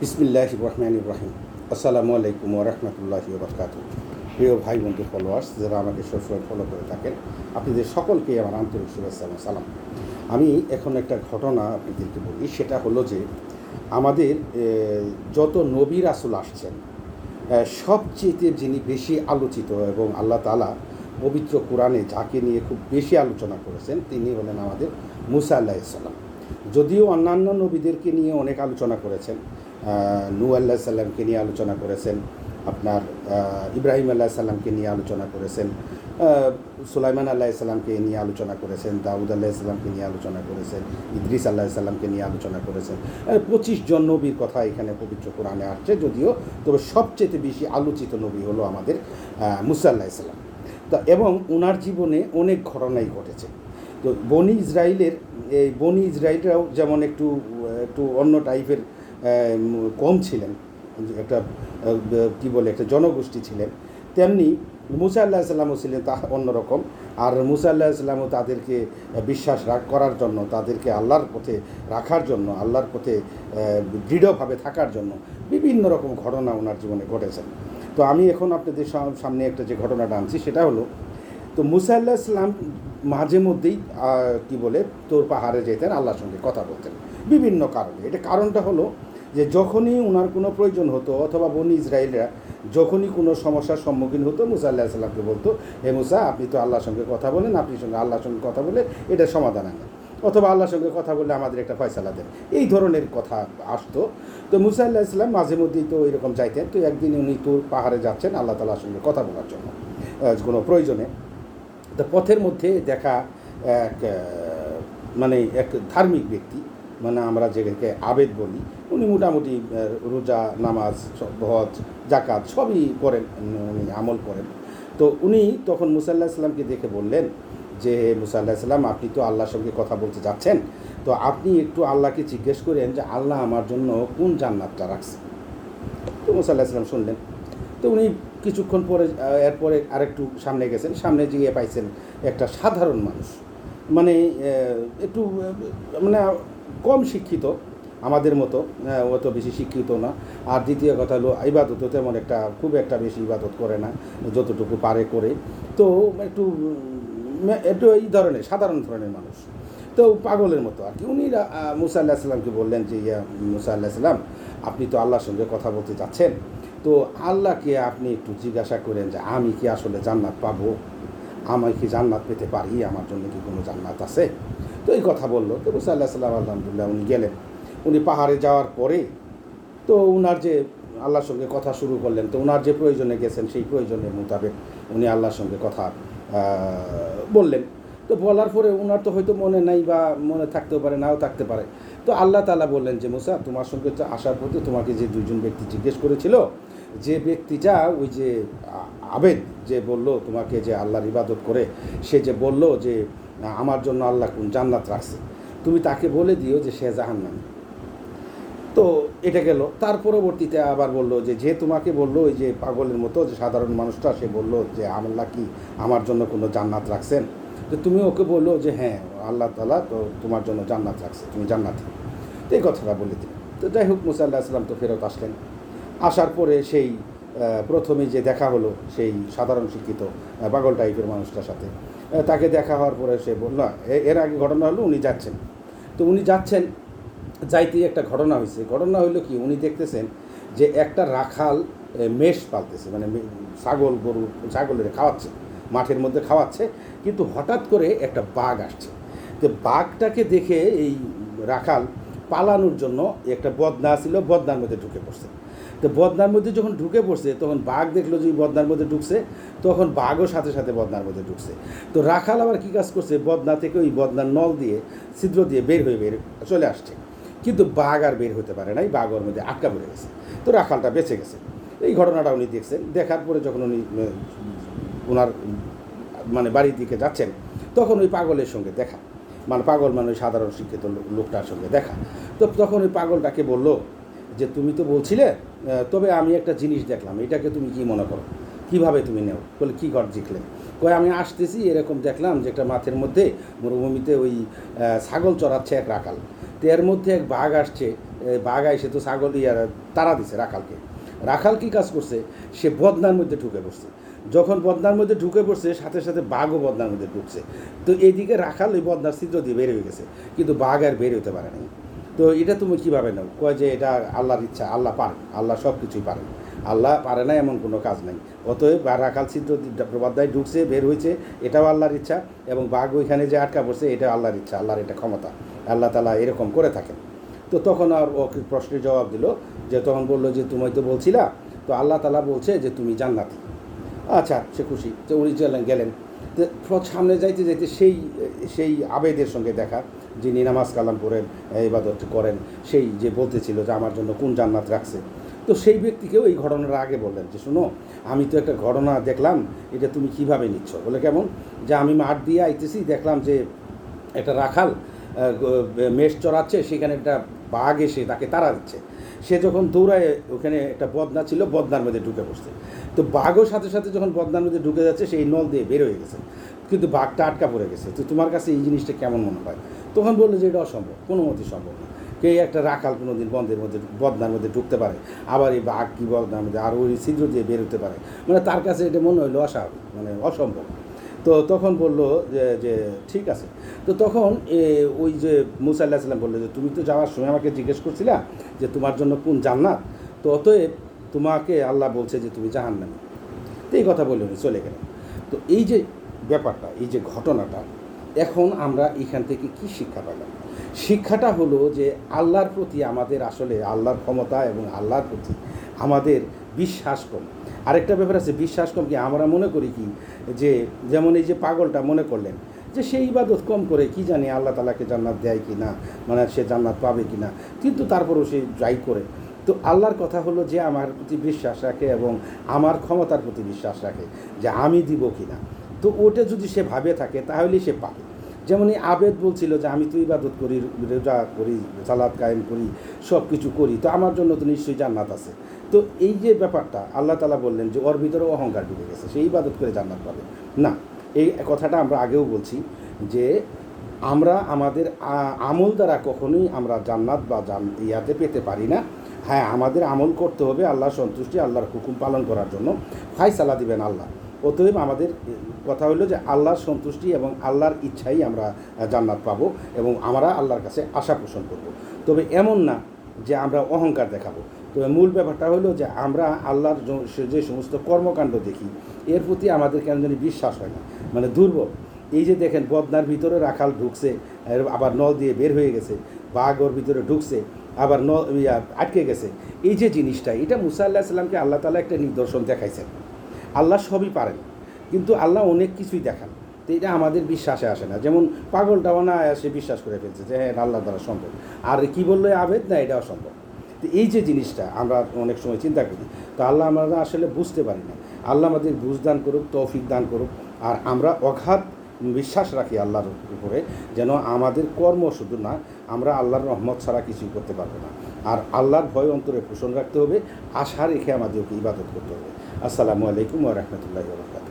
বিসমিল্লাহির রহমানির রহিম। আসসালামু আলাইকুম ওয়া রাহমাতুল্লাহি ওয়া বারাকাতুহু। প্রিয় ভাই বন্ধু ফলোয়ার্স যারা আমাকে সবসময় ফলো করে থাকেন, আপনাদের সকলকে আমার আন্তরিক শুভেচ্ছা এবং সালাম। আমি এখন একটা ঘটনা আপনাদেরকে বলি, সেটা হলো যে আমাদের যত নবী রাসূল আসছেন, সবচেয়ে যিনি বেশি আলোচিত এবং আল্লাহ তাআলা পবিত্র কোরআনে যাকে নিয়ে খুব বেশি আলোচনা করেছেন তিনি হলেন আমাদের মুসা আলাইহিস সালাম। যদিও অন্যান্য নবীদেরকে নিয়ে অনেক আলোচনা করেছেন, নূহ আলাইহিস সালামকে নিয়ে আলোচনা করেছেন, আপনার ইব্রাহিম আলাইহিস সালামকে নিয়ে আলোচনা করেছেন, সুলাইমান আলাইহিস সালামকে নিয়ে আলোচনা করেছেন, দাউদ আলাইহিস সালামকে নিয়ে আলোচনা করেছেন, ইদ্রিস আলাইহিস সালামকে নিয়ে আলোচনা করেছেন। 25 জন নবীর কথা এখানে পবিত্র কোরআনে আসছে, যদিও তবে সবচেয়ে বেশি আলোচিত নবী হলো আমাদের মুসা আলাইহিস সালাম। তো এবং ওনার জীবনে অনেক ঘটনাই ঘটেছে। তো বনি ইসরায়েলরাও যেমন একটু একটু অন্য টাইপের কম ছিলেন, একটা কী বলে একটা জনগোষ্ঠী ছিলেন, তেমনি মুসা আলাইহিস সালামও ছিলেন তা অন্যরকম। আর মুসা আলাইহিস সালামও তাদেরকে বিশ্বাস করার জন্য, তাদেরকে আল্লাহর পথে রাখার জন্য, আল্লাহর পথে দৃঢ়ভাবে থাকার জন্য বিভিন্ন রকম ঘটনা ওনার জীবনে ঘটেছেন। তো আমি এখন আপনাদের সামনে একটা যে ঘটনাটা আনছি সেটা হলো, তো মুসা আলাইহিস সালাম মাঝে মধ্যেই কী বলে তোর পাহাড়ে যেতেন, আল্লাহর সঙ্গে কথা বলতেন বিভিন্ন কারণে। এটা কারণটা হলো যে যখনই ওনার কোনো প্রয়োজন হতো অথবা বনি ইসরায়েলরা যখনই কোনো সমস্যার সম্মুখীন হতো মুসা আলাইহিস সালামকে বলতো, হে মুসা আপনি তো আল্লাহর সঙ্গে কথা বলেন, আপনি সঙ্গে আল্লাহর সঙ্গে কথা বলে এটা সমাধান আনেন, অথবা আল্লাহর সঙ্গে কথা বলে আমাদের একটা ফয়সালা দেন, এই ধরনের কথা আসতো। তো মুসা আলাইহিস সালাম মাঝে মধ্যেই তো এরকম চাইতেন। তো একদিন উনি তো পাহাড়ে যাচ্ছেন আল্লাহ তাআলার সঙ্গে কথা বলার জন্য কোনো প্রয়োজনে। তো পথের মধ্যে দেখা এক মানে এক ধার্মিক ব্যক্তি, মানে আমরা যেটাকে আবেদ বলি, উনি মোটামুটি রোজা নামাজ হজ জাকাত সবই করেন, উনি আমল করেন। তো উনি তখন মুসা আলাইহিস সালামকে দেখে বললেন যে মুসা আলাইহিস সালাম আপনি তো আল্লাহর সঙ্গে কথা বলতে যাচ্ছেন, তো আপনি একটু আল্লাহকে জিজ্ঞেস করেন যে আল্লাহ আমার জন্য কোন জান্নাতটা রাখছে। তো মুসা আলাইহিস সালাম শুনলেন। তো উনি কিছুক্ষণ পরে এরপরে আরেকটু সামনে গেছেন, সামনে গিয়ে পাইছেন একটা সাধারণ মানুষ, মানে একটু মানে কম শিক্ষিত আমাদের মতো, অত বেশি শিক্ষিত না। আর দ্বিতীয় কথা হলো ইবাদত তেমন একটা খুব একটা বেশি ইবাদত করে না, যতটুকু পারে করে। তো একটু একটু এই ধরনের সাধারণ ধরনের মানুষ, তো পাগলের মতো আর কি। উনি মুসা আলাইহিস সালামকে বললেন যে মুসা আলাইহিস সালাম আপনি তো আল্লাহর সঙ্গে কথা বলতে যাচ্ছেন, তো আল্লাহকে আপনি একটু জিজ্ঞাসা করেন যে আমি কি আসলে জান্নাত পাবো, আমি কি জান্নাত পেতে পারি, আমার জন্য কি কোনো জান্নাত আছে। তো এই কথা বললো। তো মুসা আলাইহিস সালাম আলহামদুলিল্লাহ উনি গেলেন। উনি পাহাড়ে যাওয়ার পরে তো উনার যে আল্লাহর সঙ্গে কথা শুরু করলেন, তো উনার যে প্রয়োজনে গেছেন সেই প্রয়োজনের মোতাবেক উনি আল্লাহর সঙ্গে কথা বললেন। তো বলার পরে উনার তো হয়তো মনে নাই বা মনে থাকতেও পারে নাও থাকতে পারে। তো আল্লাহ তাআলা বললেন যে মুসা তোমার সঙ্গে আসার পথে তোমাকে যে দুইজন ব্যক্তি জিজ্ঞেস করেছিল, যে ব্যক্তিটা ওই যে আবেদ যে বলল তোমাকে যে আল্লাহর ইবাদত করে, সে যে বলল যে আমার জন্য আল্লাহ কোন জান্নাত রাখছে, তুমি তাকে বলে দিও যে সে জাহান্নামী। তো এটা গেল। তার পরবর্তীতে আবার বললো যে তোমাকে বললো ওই যে পাগলের মতো যে সাধারণ মানুষটা, সে বললো যে আল্লাহ কি আমার জন্য কোনো জান্নাত রাখছেন, তো তুমি ওকে বললো যে হ্যাঁ আল্লাহ তাআলা তো তোমার জন্য জান্নাত রাখছে, তুমি জান্নাতি। তো এই কথাটা বলে দিল। তো যাই হোক মুসা আলাইহিস সালাম তো ফেরত আসলেন। আসার পরে সেই প্রথমেই যে দেখা হলো সেই সাধারণ শিক্ষিত পাগল টাইপের মানুষটার সাথে, তাকে দেখা হওয়ার পরে সে বলল, এর আগে ঘটনা হলো উনি যাচ্ছেন। তো উনি যাচ্ছেন, যাইতেই একটা ঘটনা হয়েছে। ঘটনা হইলো কি, উনি দেখতেছেন যে একটা রাখাল মেষ পালতেছে, মানে ছাগল গরু ছাগলের খাওয়াচ্ছে, মাঠের মধ্যে খাওয়াচ্ছে, কিন্তু হঠাৎ করে একটা বাঘ আসছে। তো বাঘটাকে দেখে এই রাখাল পালানোর জন্য একটা বদনা ছিল, বদনার মধ্যে ঢুকে পড়ছে। তো বদনার মধ্যে যখন ঢুকে পড়ছে তখন বাঘ দেখলো যে বদনার মধ্যে ঢুকছে, তখন বাঘও সাথে সাথে বদনার মধ্যে ঢুকছে। তো রাখাল আবার কী কাজ করছে, বদনা থেকে ওই বদনার নল দিয়ে ছিদ্র দিয়ে বের চলে আসছে, কিন্তু বাঘ আর বের হতে পারে নাই, বাঘ ওর মধ্যে আটকা পড়ে গেছে। তো রাখালটা বেঁচে গেছে। এই ঘটনাটা উনি দেখছেন। দেখার পরে যখন উনি ওনার মানে বাড়ির দিকে যাচ্ছেন, তখন ওই পাগলের সঙ্গে দেখা, মানে পাগল মানে ওই সাধারণ শিক্ষিত লোকটার সঙ্গে দেখা। তো তখন ওই পাগলটাকে বলল যে তুমি তো বলছিলে, তবে আমি একটা জিনিস দেখলাম, এটাকে তুমি কি মনে করো, কীভাবে তুমি নেও। বলে কী ঘর জিখলেন, কই আমি আসতেছি এরকম দেখলাম যে একটা মাঠের মধ্যে মরুভূমিতে ওই ছাগল চড়াচ্ছে এক রাখাল। তো এর মধ্যে এক বাঘ আসছে, বাঘ আইসে তো ছাগল তাড়া দিছে রাখালকে। রাখাল কী কাজ করছে, সে বদনার মধ্যে ঢুকে পড়ছে। যখন বদনার মধ্যে ঢুকে পড়ছে সাথে সাথে বাঘও বদনার মধ্যে ঢুকছে। তো এদিকে রাখাল ওই বদনার ছিদ্র দিয়ে বের হয়ে গেছে, কিন্তু বাঘ আর বের হতে পারে নাই। তো এটা তুমি কীভাবে নাও? কয় যে এটা আল্লাহর ইচ্ছা, আল্লাহ পারে, আল্লাহ সব কিছুই পারেন, আল্লাহ পারে না এমন কোনো কাজ নাই। অতএব রাখাল ছিদ্র বদনায় ঢুকছে, বের হয়েছে, এটাও আল্লাহর ইচ্ছা, এবং বাঘ ওইখানে যে আটকা পড়ছে এটা আল্লাহর ইচ্ছা, আল্লাহর এটা ক্ষমতা, আল্লাহ তাআলা এরকম করে থাকেন। তো তখন আর ও প্রশ্নের জবাব দিল, যে তখন বললো যে তুমি তো বলছিলা, তো আল্লাহ তাআলা বলছে যে তুমি জান্নাতি। আচ্ছা, সে খুশি। তো উনি গেলেন। তো সামনে যাইতে যাইতে সেই আবেদের সঙ্গে দেখা, যিনি নামাজ কালাম করেন, ইবাদত করেন, সেই যে বলতেছিল যে আমার জন্য কোন জান্নাত রাখছে। তো সেই ব্যক্তিকেও এই ঘটনার আগে বললেন যে শোনো, আমি তো একটা ঘটনা দেখলাম, এটা তুমি কিভাবে নিচ্ছ? বলে কেমন? যে আমি মাঠ দিয়ে আইতেছি, দেখলাম যে একটা রাখাল মেষ চড়াচ্ছে, সেখানে একটা বাঘ এসে তাকে তাড়া দিচ্ছে। সে যখন দৌড়ায়, ওখানে একটা বদনা ছিল, বদনার মধ্যে ঢুকে পড়ছে। তো বাঘও সাথে সাথে যখন বদনার মধ্যে ঢুকে যাচ্ছে, সেই নল দিয়ে বের হয়ে গেছে, কিন্তু বাঘটা আটকা পড়ে গেছে। তো তোমার কাছে এই জিনিসটা কেমন মনে হয়? তখন বললো যে এটা অসম্ভব, কোনো মতেই সম্ভব না। কে একটা রাখাল কোনো দিন বদনার মধ্যে ঢুকতে পারে, আবার এই বাঘ কি বদনার মধ্যে আর ওই ছিদ্র দিয়ে বের হতে পারে? মানে তার কাছে এটা মনে হইলো অস্বাভাবিক, মানে অসম্ভব। তো তখন বলল যে ঠিক আছে। তো তখন ওই যে মুসা আলাইহিস সালাম বললো যে তুমি তো যাওয়ার সময় আমাকে জিজ্ঞেস করছিলা যে তোমার জন্য কোন জান্নাত, তো অতএব তোমাকে আল্লাহ বলছে যে তুমি জাহান্নামী। তো এই কথা বলে উনি চলে গেলেন। তো এই যে ব্যাপারটা, এই যে ঘটনাটা, এখন আমরা এখান থেকে কি শিক্ষা পেলাম? শিক্ষাটা হলো যে আল্লাহর প্রতি আমাদের আসলে আল্লাহর ক্ষমতা এবং আল্লাহর প্রতি আমাদের বিশ্বাস কম। আরেকটা ব্যাপার আছে, বিশ্বাস কম কি আমরা মনে করি কি, যে যেমন এই যে পাগলটা মনে করলেন যে সেই ইবাদত কম করে কি জানি আল্লাহ তাআলাকে জান্নাত দেয় কি না, মানে সে জান্নাত পাবে কি না, কিন্তু তারপরও সে ট্রাই করে। তো আল্লাহর কথা হলো যে আমার প্রতি বিশ্বাস রাখে এবং আমার ক্ষমতার প্রতি বিশ্বাস রাখে যে আমি দিব কি না। তো ওটা যদি সে ভাবে থাকে তাহলেই সে পাবে। যেমন এই আবেদ বলছিল যে আমি তো ইবাদত করি, রোজা করি, সালাত কায়েম করি, সব কিছু করি, তো আমার জন্য তো নিশ্চয়ই জান্নাত আছে। তো এই যে ব্যাপারটা আল্লাহ তাআলা বললেন যে ওর ভিতরেও অহংকার ঢুকে গেছে, সে ইবাদত করে জান্নাত পাবে না। এই কথাটা আমরা আগেও বলছি যে আমরা আমাদের আমল দ্বারা কখনোই আমরা জান্নাত বা ইয়াতে পেতে পারি না। হ্যাঁ, আমাদের আমল করতে হবে আল্লাহর সন্তুষ্টি, আল্লাহর হুকুম পালন করার জন্য, ফায়সালা দিবেন আল্লাহ। অতএব আমাদের কথা হলো যে আল্লাহর সন্তুষ্টি এবং আল্লাহর ইচ্ছাই আমরা জান্নাত পাবো এবং আমরা আল্লাহর কাছে আশা পোষণ করব। তবে এমন না যে আমরা অহংকার দেখাবো। তবে মূল ব্যাপারটা হলো যে আমরা আল্লাহর যে সমস্ত কর্মকাণ্ড দেখি, এর প্রতি আমাদের কেন জানি বিশ্বাস হয় না, মানে দুর্বল। এই যে দেখেন বদনার ভিতরে রাখাল ঢুকছে, আবার নল দিয়ে বের হয়ে গেছে, বাঘ ওর ভিতরে ঢুকছে, আবার আটকে গেছে। এই যে জিনিসটা, এটা মুসা আলাইহিস সালামকে আল্লাহ তাআলা একটা নিদর্শন দেখাইছেন। আল্লাহ সবই পারেন, কিন্তু আল্লাহ অনেক কিছুই দেখান। তো এটা আমাদের বিশ্বাসে আসে না। যেমন পাগলটাও না সে বিশ্বাস করে ফেলছে যে হ্যাঁ আল্লাহ দ্বারা সম্ভব, আর কি বললো আবেদ না এটা অসম্ভব। তো এই যে জিনিসটা আমরা অনেক সময় চিন্তা করি, তো আল্লাহ আমরা আসলে বুঝতে পারি না। আল্লাহ আমাদের বুঝ দান করুক, তৌফিক দান করুক, আর আমরা অগাধ বিশ্বাস রাখি আল্লাহর উপরে, যেন আমাদের কর্ম শুধু না, আমরা আল্লাহর রহমত ছাড়া কিছুই করতে পারবো না। আর আল্লাহর ভয় অন্তরে পোষণ রাখতে হবে, আশা রেখে আমাদেরকে ইবাদত করতে হবে। আসসালামু আলাইকুম ওয়া রাহমাতুল্লাহি ওয়া বারাকাতুহু।